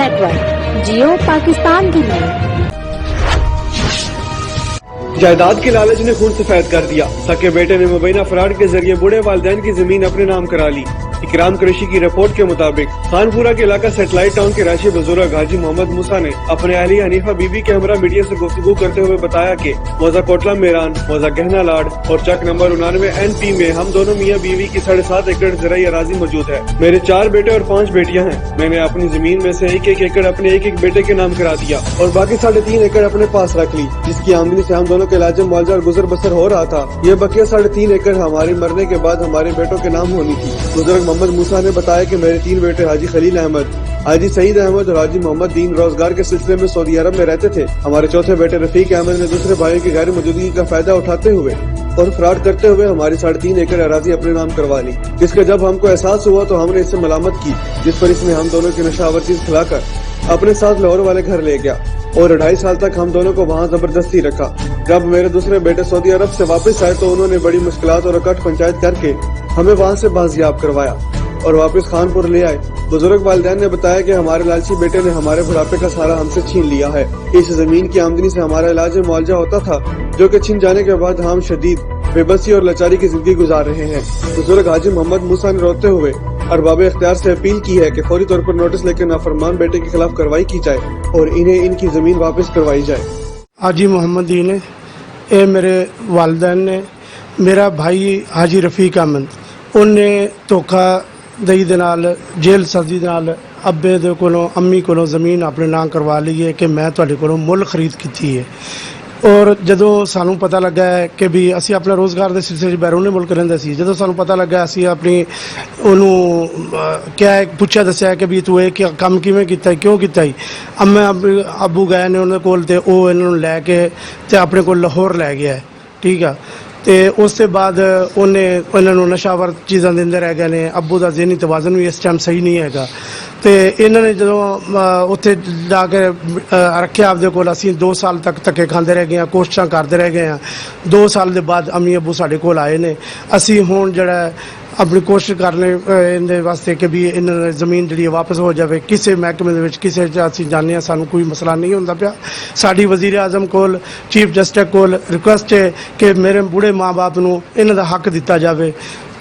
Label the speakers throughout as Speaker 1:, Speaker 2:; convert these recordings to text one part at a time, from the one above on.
Speaker 1: Network, जियो पाकिस्तान के लिए।
Speaker 2: जायदाद के लालच ने खून सफेद कर दिया। सके बेटे ने मुबैना फ्रॉड के जरिए बूढ़े वालिदैन की जमीन अपने नाम करा ली। इकराम कुरैशी की रिपोर्ट के मुताबिक खानपुरा के इलाका सेटेलाइट टाउन के राशि बुजुर्ग हाजी मोहम्मद मूसा ने अपने अहली हनीफा बीबी के हमरा मीडिया से गुफ्तगू करते हुए बताया कि मौजा कोटला मेरान, मौजा गहना लाड और चक नंबर 99 NP में हम दोनों मियाँ बीवी की 7.5 एकड़ ज़राई अराजी मौजूद है। मेरे 4 बेटे और 5 बेटियां हैं। मैंने अपनी जमीन में से 1-1 एकड़ अपने एक बेटे के नाम करा दिया और बाकी 3.5 एकड़ अपने पास रख ली, जिसकी आमदनी से हम दोनों के इलाज मुआवजा और गुजर बसर हो रहा था। ये बकिया 3.5 एकड़ हमारे मरने के बाद हमारे बेटों के नाम होनी थी। बुजुर्ग मोहम्मद मूसा ने बताया कि मेरे 3 बेटे हाजी खलील अहमद, हाजी सईद अहमद और हाजी मोहम्मद दीन रोजगार के सिलसिले में सऊदी अरब में रहते थे। हमारे चौथे बेटे रफीक अहमद ने दूसरे भाइयों की गैर मौजूदगी का फायदा उठाते हुए और फ्रॉड करते हुए हमारी 3.5 एकड़ अराजी अपने नाम करवा ली, जिसका जब हमको एहसास हुआ तो हमने इससे मलामत की, जिस पर इसने हम दोनों की नशावर चीज खिलाकर अपने साथ लाहौर वाले घर ले गया और 2.5 साल तक हम दोनों को वहाँ जबरदस्ती रखा। जब मेरे दूसरे बेटे सऊदी अरब से वापस आए तो उन्होंने बड़ी मुश्किलात और कट पंचायत करके हमें वहाँ से बाजियाब करवाया और वापस खानपुर ले आए। बुजुर्ग वालिदैन ने बताया कि हमारे लालची बेटे ने हमारे बुढ़ापे का सहारा हमसे छीन लिया है। इस जमीन की आमदनी से हमारा इलाज मुआवजा होता था, जो कि छिन जाने के बाद हम शदीद बेबसी और लाचारी की जिंदगी गुजार रहे हैं। बुजुर्ग हाजी मोहम्मद मूसा ने रोते हुए अरबाब इख्तियार से अपील की है कि फौरी तौर पर नोटिस लेकर नाफरमान बेटे के खिलाफ कार्रवाई की जाए और इन्हें इनकी जमीन वापस करवाई जाए।
Speaker 3: हाजी मोहम्मद दीन ने, ये मेरे वालिदैन ने, मेरा भाई हाजी रफीक अहमद, उन्हें धोखा दही ਦੇ ਨਾਲ ਜੇਲ੍ਹ ਸਜ਼ਾ ਦੇ ਨਾਲ ਅੱਬੇ ਦੇ ਕੋਲੋਂ ਅੰਮੀ ਕੋਲੋਂ ਜ਼ਮੀਨ ਆਪਣੇ ਨਾਂ ਕਰਵਾ ਲਈ ਹੈ ਕਿ ਮੈਂ ਤੁਹਾਡੇ ਕੋਲੋਂ ਮੁੱਲ ਖਰੀਦ ਕੀਤੀ ਹੈ। ਔਰ ਜਦੋਂ ਸਾਨੂੰ ਪਤਾ ਲੱਗਾ ਕਿ ਵੀ ਅਸੀਂ ਆਪਣਾ ਰੋਜ਼ਗਾਰ ਦੇ ਸਿਲਸਿਲੇ 'ਚ ਬੈਰੂਨੇ ਮੁਲਕ ਰਹਿੰਦੇ ਸੀ, ਜਦੋਂ ਸਾਨੂੰ ਪਤਾ ਲੱਗਾ ਅਸੀਂ ਆਪਣੀ ਉਹਨੂੰ ਕਿਹਾ ਪੁੱਛਿਆ ਦੱਸਿਆ ਕਿ ਵੀ ਤੂੰ ਇਹ ਕੰਮ ਕਿਵੇਂ ਕੀਤਾ, ਕਿਉਂ ਕੀਤਾ ਜੀ। ਅੱਬੂ ਗਏ ਨੇ ਉਹਨਾਂ ਕੋਲ ਤੇ ਉਹ ਇਹਨਾਂ ਨੂੰ ਲੈ ਕੇ ਤੇ ਆਪਣੇ ਕੋਲ ਲਾਹੌਰ ਲੈ ਗਿਆ, ਠੀਕ ਆ। ਤੇ ਉਸ ਤੋਂ ਬਾਅਦ ਉਹਨੇ ਇਹਨਾਂ ਨੂੰ ਨਸ਼ਾਵਰ ਚੀਜ਼ਾਂ ਦਿੰਦੇ ਰਹਿ ਗਏ ਨੇ। ਅੱਬੂ ਦਾ ਜ਼ਿਹਨੀ ਤਵਾਜ਼ਨ ਵੀ ਇਸ ਟਾਈਮ ਸਹੀ ਨਹੀਂ ਹੈਗਾ ਤੇ ਇਹਨਾਂ ਨੇ ਜਦੋਂ ਉੱਥੇ ਜਾ ਕੇ ਰੱਖਿਆ ਆਪਦੇ ਕੋਲ, ਅਸੀਂ 2 ਸਾਲ ਤੱਕ ਧੱਕੇ ਖਾਂਦੇ ਰਹਿ ਗਏ ਹਾਂ, ਕੋਸ਼ਿਸ਼ਾਂ ਕਰਦੇ ਰਹਿ ਗਏ ਹਾਂ। 2 ਸਾਲ ਦੇ ਬਾਅਦ ਅੰਮੀ ਅੱਬੂ ਸਾਡੇ ਕੋਲ ਆਏ ਨੇ। ਅਸੀਂ ਹੁਣ ਜਿਹੜਾ ਆਪਣੀ ਕੋਸ਼ਿਸ਼ ਕਰਨੇ ਇਹਦੇ ਵਾਸਤੇ ਕਿ ਵੀ ਇਹਨਾਂ ਦੀ ਜ਼ਮੀਨ ਜਿਹੜੀ ਵਾਪਸ ਹੋ ਜਾਵੇ। ਕਿਸੇ ਮਹਿਕਮੇ ਦੇ ਵਿੱਚ ਕਿਸੇ 'ਚ ਅਸੀਂ ਜਾਂਦੇ ਹਾਂ, ਸਾਨੂੰ ਕੋਈ ਮਸਲਾ ਨਹੀਂ ਹੁੰਦਾ ਪਿਆ। ਸਾਡੀ ਵਜ਼ੀਰ ਆਜ਼ਮ ਕੋਲ, ਚੀਫ ਜਸਟਿਸ ਕੋਲ ਰਿਕੁਐਸਟ ਹੈ ਕਿ ਮੇਰੇ ਬੁੜੇ ਮਾਂ ਬਾਪ ਨੂੰ ਇਹਨਾਂ ਦਾ ਹੱਕ ਦਿੱਤਾ ਜਾਵੇ।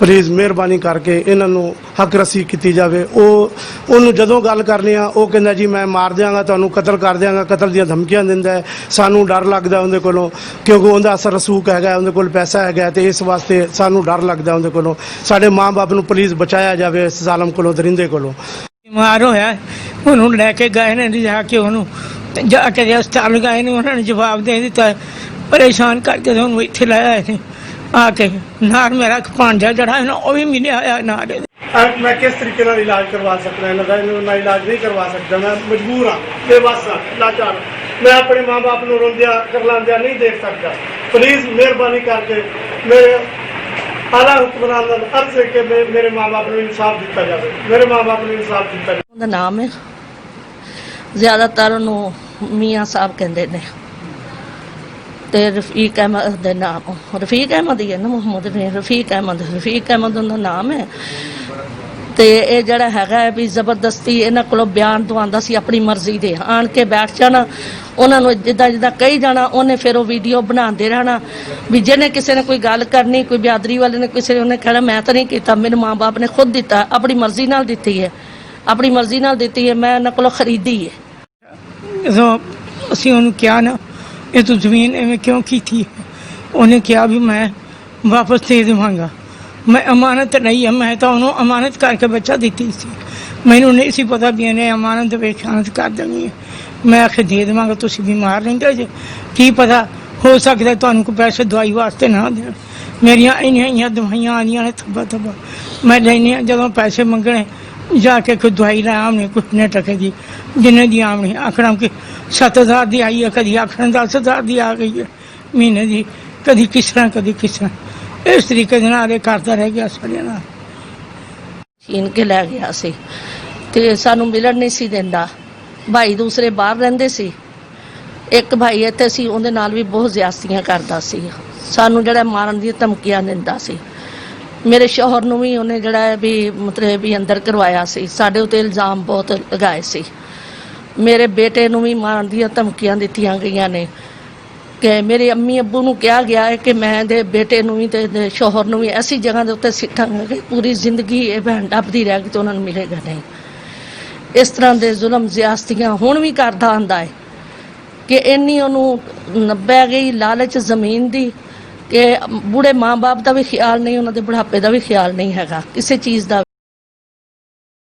Speaker 3: ਪਲੀਜ਼ ਮਿਹਰਬਾਨੀ ਕਰਕੇ ਇਹਨਾਂ ਨੂੰ ਹੱਕ ਰਸੀ ਕੀਤੀ ਜਾਵੇ। ਉਹਨੂੰ ਜਦੋਂ ਗੱਲ ਕਰਨੀ ਆ ਉਹ ਕਹਿੰਦਾ ਜੀ ਮੈਂ ਮਾਰ ਦਿਆਂਗਾ, ਤੁਹਾਨੂੰ ਕਤਲ ਕਰ ਦਿਆਂਗਾ, ਕਤਲ ਦੀਆਂ ਧਮਕੀਆਂ ਦਿੰਦਾ ਹੈ। ਸਾਨੂੰ ਡਰ ਲੱਗਦਾ ਉਹਦੇ ਕੋਲੋਂ, ਕਿਉਂਕਿ ਉਹਦਾ ਅਸਰ ਰਸੂਖ ਹੈਗਾ, ਉਹਦੇ ਕੋਲ ਪੈਸਾ ਹੈਗਾ ਤੇ ਇਸ ਵਾਸਤੇ ਸਾਨੂੰ ਡਰ ਲੱਗਦਾ ਉਹਦੇ ਕੋਲੋਂ। ਸਾਡੇ ਮਾਂ ਬਾਪ ਨੂੰ ਪਲੀਜ਼ ਬਚਾਇਆ ਜਾਵੇ ਇਸ ਜ਼ਾਲਮ ਕੋਲੋਂ, ਦਰਿੰਦੇ ਕੋਲੋਂ।
Speaker 4: ਬਿਮਾਰ ਹੋਇਆ, ਉਹਨੂੰ ਲੈ ਕੇ ਗਏ ਨੇ ਜਾ ਕੇ, ਉਹਨੂੰ ਜਾ ਕੇ ਹਸਪਤਾਲ ਗਏ ਨੇ, ਉਹਨਾਂ ਨੇ ਜਵਾਬ ਦੇ ਦਿੱਤਾ, ਪਰੇਸ਼ਾਨ ਕਰਕੇ ਉਹਨੂੰ ਇੱਥੇ ਲੈ ਆਏ ਨੇ ਆ ਕੇ। ਨਾਲ ਮੇਰਾ ਭਾਂਜਾ ਜਿਹੜਾ ਹੈ ਨਾ ਉਹ ਵੀ ਮਿਲਿਆ ਹੋਇਆ ਨਾਲ।
Speaker 3: मैं किस तरीके का इलाज करवा सकता है? मैं इलाज नहीं करवा सकता, मैं मजबूर हाँ, बेबस हाँ, लाचार। मैं अपने माँ बाप को रोंदिया करलांदिया नहीं देख सकता। प्लीज़ मेहरबानी करके मेरे आला हुक्मरान अर्ज है कि मेरे माँ बाप को इंसाफ दिता जाए, मेरे माँ बाप को इंसाफ दिता जाए।
Speaker 5: ਉਹਦਾ ਨਾਮ ਹੈ, ਜ਼ਿਆਦਾਤਰ ਉਹਨੂੰ ਮੀਆਂ ਸਾਹਿਬ ਕਹਿੰਦੇ ਨੇ ਤੇ ਰਫੀਕ ਅਹਿਮਦ ਦੇ ਨਾਮ, ਰਫੀਕ ਅਹਿਮਦ ਹੀ ਹੈ ਨਾ, ਮੁਹੰਮਦ ਰਫੀਕ ਅਹਿਮਦ ਉਹਦਾ ਨਾਮ ਹੈ। ਤੇ ਇਹ ਜਿਹੜਾ ਹੈਗਾ ਵੀ ਜ਼ਬਰਦਸਤੀ ਇਹਨਾਂ ਕੋਲੋਂ ਬਿਆਨ ਦਵਾਉਂਦਾ ਸੀ, ਆਪਣੀ ਮਰਜ਼ੀ ਦੇ ਆਣ ਕੇ ਬੈਠ ਜਾਣਾ, ਉਹਨਾਂ ਨੂੰ ਜਿੱਦਾਂ ਜਿੱਦਾਂ ਕਹੀ ਜਾਣਾ, ਉਹਨੇ ਫਿਰ ਉਹ ਵੀਡੀਓ ਬਣਾਉਂਦੇ ਰਹਿਣਾ ਵੀ ਜਿਹਨੇ ਕਿਸੇ ਨੇ ਕੋਈ ਗੱਲ ਕਰਨੀ, ਕੋਈ ਬਿਆਦਰੀ ਵਾਲੇ ਨੇ ਕਿਸੇ ਨੇ, ਉਹਨੇ ਕਹਿਣਾ ਮੈਂ ਤਾਂ ਨਹੀਂ ਕੀਤਾ, ਮੇਰੇ ਮਾਂ ਬਾਪ ਨੇ ਖੁਦ ਦਿੱਤਾ, ਆਪਣੀ ਮਰਜ਼ੀ ਨਾਲ ਦਿੱਤੀ ਹੈ, ਆਪਣੀ ਮਰਜ਼ੀ ਨਾਲ ਦਿੱਤੀ ਹੈ, ਮੈਂ ਇਹਨਾਂ ਕੋਲੋਂ ਖਰੀਦੀ ਹੈ।
Speaker 4: ਜਦੋਂ ਅਸੀਂ ਉਹਨੂੰ ਕਿਹਾ ਨਾ ਇਹ ਤੂੰ ਜ਼ਮੀਨ ਐਵੇਂ ਕਿਉਂ ਕੀਤੀ, ਉਹਨੇ ਕਿਹਾ ਵੀ ਮੈਂ ਵਾਪਸ ਦੇ ਦੇਵਾਂਗਾ, ਮੈਂ ਅਮਾਨਤ ਨਹੀਂ ਹੈ, ਮੈਂ ਤਾਂ ਉਹਨੂੰ ਅਮਾਨਤ ਕਰਕੇ ਬੱਚਾ ਦਿੱਤੀ ਸੀ, ਮੈਨੂੰ ਨਹੀਂ ਸੀ ਪਤਾ ਵੀ ਇਹਨੇ ਅਮਾਨਤ ਵੇਖ ਖਾਨਤ ਕਰ ਦੇਣੀ ਹੈ। ਮੈਂ ਆਖਿਰ ਦੇ ਦੇਵਾਂਗਾ, ਤੁਸੀਂ ਬਿਮਾਰ ਰਹਿੰਦੇ ਜੇ, ਕੀ ਪਤਾ ਹੋ ਸਕਦਾ ਤੁਹਾਨੂੰ ਕੋਈ ਪੈਸੇ ਦਵਾਈ ਵਾਸਤੇ ਨਾ ਦੇਣ। ਮੇਰੀਆਂ ਇੰਨੀਆਂ ਦਵਾਈਆਂ ਆਉਂਦੀਆਂ ਨੇ ਥੱਬਾ ਮੈਂ ਲੈਂਦੀ ਹਾਂ, ਜਦੋਂ ਪੈਸੇ ਮੰਗਣੇ ਜਾ ਕੇ ਕੋਈ ਦਵਾਈ ਲੈ ਆਉਣੀ, ਕੁਛ ਨਹੀਂ ਟਕੇਗੀ ਜਿੰਨੇ ਦੀ ਆਉਣੀ। ਆਖਣਾ ਕਿ 7,000 ਦੀ ਆਈ ਹੈ, ਕਦੀ ਆਖਣ 10,000 ਦੀ ਆ ਗਈ ਹੈ ਮਹੀਨੇ ਦੀ, ਕਦੀ ਕਿਸ ਤਰ੍ਹਾਂ ਕਦੀ ਕਿਸ ਤਰ੍ਹਾਂ। ਇਸ ਤਰੀਕੇ ਦੇ ਨਾਲ ਇਹ ਕਰਦਾ ਰਹਿ ਗਿਆ ਸਾਡੇ ਨਾਲ।
Speaker 5: ਛੀਨ ਕੇ ਲੈ ਗਿਆ ਸੀ ਤੇ ਸਾਨੂੰ ਮਿਲਣ ਨਹੀਂ ਸੀ ਦਿੰਦਾ। ਭਾਈ ਦੂਸਰੇ ਬਾਹਰ ਰਹਿੰਦੇ ਸੀ, ਇੱਕ ਭਾਈ ਇੱਥੇ ਸੀ, ਉਹਦੇ ਨਾਲ ਵੀ ਬਹੁਤ ਜ਼ਿਆਦਤੀਆਂ ਕਰਦਾ ਸੀ, ਸਾਨੂੰ ਜਿਹੜਾ ਮਾਰਨ ਦੀਆਂ ਧਮਕੀਆਂ ਦਿੰਦਾ ਸੀ। ਮੇਰੇ ਸ਼ੌਹਰ ਨੂੰ ਵੀ ਉਹਨੇ ਜਿਹੜਾ ਵੀ ਮਤਲਬ ਵੀ ਅੰਦਰ ਕਰਵਾਇਆ ਸੀ, ਸਾਡੇ ਉੱਤੇ ਇਲਜ਼ਾਮ ਬਹੁਤ ਲਗਾਏ ਸੀ। ਮੇਰੇ ਬੇਟੇ ਨੂੰ ਵੀ ਮਾਰਨ ਦੀਆਂ ਧਮਕੀਆਂ ਦਿੱਤੀਆਂ ਗਈਆਂ ਨੇ ਕਿ ਮੇਰੇ ਅੰਮੀ ਅੱਬੂ ਨੂੰ ਕਿਹਾ ਗਿਆ ਹੈ ਕਿ ਮੈਂ ਦੇ ਬੇਟੇ ਨੂੰ ਵੀ ਤੇ ਇਹਦੇ ਸ਼ੋਹਰ ਨੂੰ ਵੀ ਐਸੀ ਜਗ੍ਹਾ ਦੇ ਉੱਤੇ ਸਿੱਟਾਂਗੇ ਕਿ ਪੂਰੀ ਜ਼ਿੰਦਗੀ ਇਹ ਭੈਣ ਡੱਬਦੀ ਰਹਿ ਗਈ ਤੇ ਉਹਨਾਂ ਨੂੰ ਮਿਲੇਗਾ ਨਹੀਂ। ਇਸ ਤਰ੍ਹਾਂ ਦੇ ਜ਼ੁਲਮ ਜ਼ਿਆਦਤੀਆਂ ਹੁਣ ਵੀ ਕਰਦਾ ਆਂਦਾ ਹੈ ਕਿ ਇੰਨੀ ਉਹਨੂੰ ਨੱਬੈ ਗਈ ਲਾਲਚ ਜ਼ਮੀਨ ਦੀ ਕਿ ਬੁੜੇ ਮਾਂ-ਬਾਪ ਦਾ ਵੀ ਖਿਆਲ ਨਹੀਂ, ਉਹਨਾਂ ਦੇ ਬੁਢਾਪੇ ਦਾ ਵੀ ਖਿਆਲ ਨਹੀਂ ਹੈਗਾ, ਕਿਸੇ ਚੀਜ਼ ਦਾ